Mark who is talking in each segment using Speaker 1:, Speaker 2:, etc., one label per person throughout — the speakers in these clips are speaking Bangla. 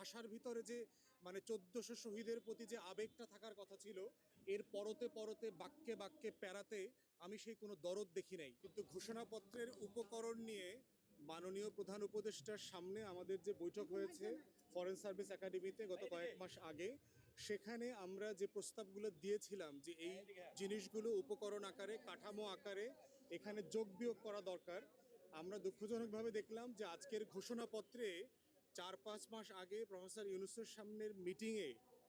Speaker 1: ভাষার ভিতরে যে 1400 শহীদের প্রতি যে আবেগটা থাকার কথা ছিল, এর পরতে পরতে বাক্যে বাক্যে প্যারাতে আমি সেই কোনো দরদ দেখি নাই। কিন্তু ঘোষণাপত্রের উপকরণ নিয়ে মাননীয় প্রধান উপদেষ্টার সামনে আমাদের যে বৈঠক হয়েছে ফরেন সার্ভিস একাডেমিতে গত কয়েক মাস আগে, সেখানে আমরা যে প্রস্তাবগুলো দিয়েছিলাম যে এই জিনিসগুলো উপকরণ আকারে, কাঠামো আকারে এখানে যোগ বিয়োগ করা দরকার, আমরা দুঃখজনকভাবে দেখলাম যে আজকের ঘোষণাপত্রে 4-5 মাস আগে প্রফেসর ইউনূসের সামনের মিটিংয়ে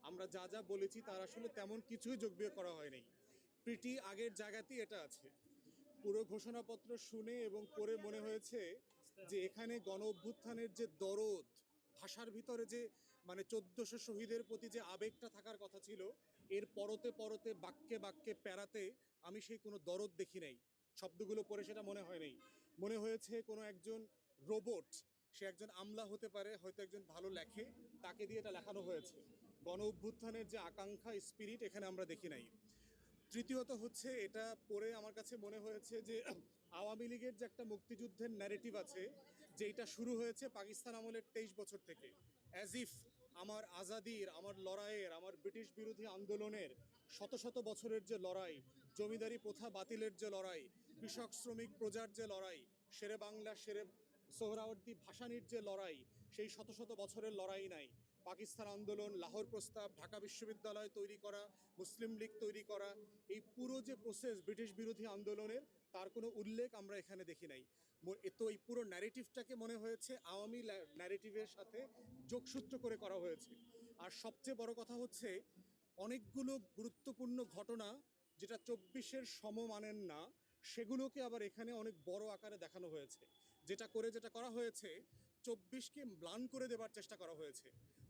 Speaker 1: আমরা যা যা বলেছি তার আসলে তেমন কিছুই যোগ বিয়োগ করা হয়নি। প্রিটি আগের জায়গাতেই এটা আছে। পুরো ঘোষণাপত্র শুনে এবং পড়ে মনে হয়েছে যে এখানে গণ অভ্যুত্থানের যে দরদ, ভাষার ভিতরে যে 1400 শহীদের প্রতি যে আবেগটা থাকার কথা ছিল, এর পরতে পরতে বাক্যে বাক্যে প্যারাতে আমি সেই কোনো দরদ দেখি নাই। শব্দগুলো পড়ে সেটা মনে হয় নাই। মনে হয়েছে কোনো একজন রোবট, সে একজন আমলা হতে পারে, হয়তো একজন ভালো লেখে, তাকে দিয়ে এটা লেখানো হয়েছে। গণ অভ্যুত্থানের যে আকাঙ্ক্ষা, স্পিরিট এখানে আমরা দেখি নাই। তৃতীয়ত হচ্ছে, এটা পড়ে আমার কাছে মনে হয়েছে যে আওয়ামী লীগের যে একটা মুক্তিযুদ্ধের ন্যারেটিভ আছে, যেটা শুরু হয়েছে পাকিস্তান আমলের 23 বছর থেকে, অ্যাজ ইফ আমার আজাদির, আমার লড়াইয়ের, আমার ব্রিটিশ বিরোধী আন্দোলনের শত শত বছরের যে লড়াই, জমিদারি প্রথা বাতিলের যে লড়াই, কৃষক শ্রমিক প্রজার যে লড়াই, শেরে বাংলা শেরে সোহরাওয়ার্দী ভাসানির যে লড়াই, সেই শত শত বছরের লড়াই নাই। পাকিস্তান আন্দোলন, লাহোর প্রস্তাব, ঢাকা বিশ্ববিদ্যালয় তৈরি করা, মুসলিম লীগ তৈরি করা, এই পুরো যে প্রসেস ব্রিটিশ বিরোধী আন্দোলনের, তার কোনো উল্লেখ আমরা এখানে দেখি নাই। তো এই পুরো ন্যারেটিভটাকে মনে হয়েছে আওয়ামী ন্যারেটিভের সাথে যোগসূত্র করে করা হয়েছে। আর সবচেয়ে বড় কথা হচ্ছে, অনেকগুলো গুরুত্বপূর্ণ ঘটনা যেটা 24-এর সমমানের না, সেগুলোকে আবার এখানে অনেক বড় আকারে দেখানো হয়েছে। যেটা করা হয়েছে, 24কে ম্লান করে দেবার চেষ্টা করা হয়েছে।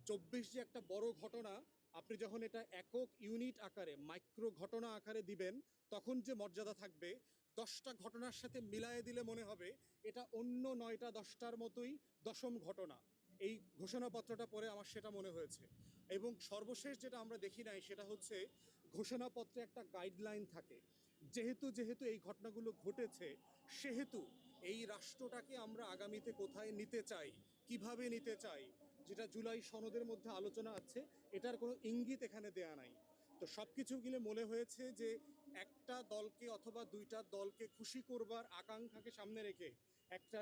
Speaker 1: 24 যে একটা বড় ঘটনা, আপনি যখন এটা একক ইউনিট আকারে, মাইক্রো ঘটনা আকারে দিবেন, তখন যে মর্যাদা থাকবে, 10টা ঘটনার সাথে মিলায়ে দিলে মনে হবে এটা অন্য 9টা 10টার মতোই 10ম ঘটনা। এই ঘোষণাপত্রটা পড়ে আমার সেটা মনে হয়েছে। এবং সর্বশেষ যেটা আমরা দেখি নাই, সেটা হচ্ছে ঘোষণাপত্রে একটা গাইডলাইন থাকে। যেহেতু এই ঘটনাগুলো ঘটেছে, সেহেতু এই রাষ্ট্রটাকে আমরা আগামীতে কোথায় নিতে চাই, কিভাবে নিতে চাই, যেটা জুলাই সনদের মধ্যে আলোচনা আছে, এটার কোনো ইঙ্গিত এখানে দেয়া নাই। তো সব কিছু মিলে মনে হয়েছে যে একটা দলকে অথবা 2টা দলকে খুশি করবার আকাঙ্ক্ষাকে সামনে রেখে একটা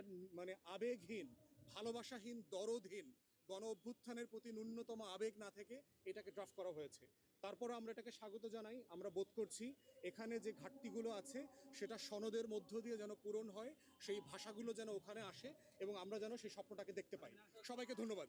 Speaker 1: আবেগহীন, ভালোবাসাহীন, দরদহীন গণ অভ্যুত্থানের প্রতি ন্যূনতম আবেগ না থেকে এটাকে ড্রাফট করা হয়েছে। তারপরে আমরা এটাকে স্বাগত জানাই। আমরা বোধ করছি এখানে যে ঘাটতিগুলো আছে সেটা সনদের মধ্য দিয়ে যেন পূরণ হয়, সেই ভাষাগুলো যেন ওখানে আসে এবং আমরা যেন সেই স্বপ্নটাকে দেখতে পাই। সবাইকে ধন্যবাদ।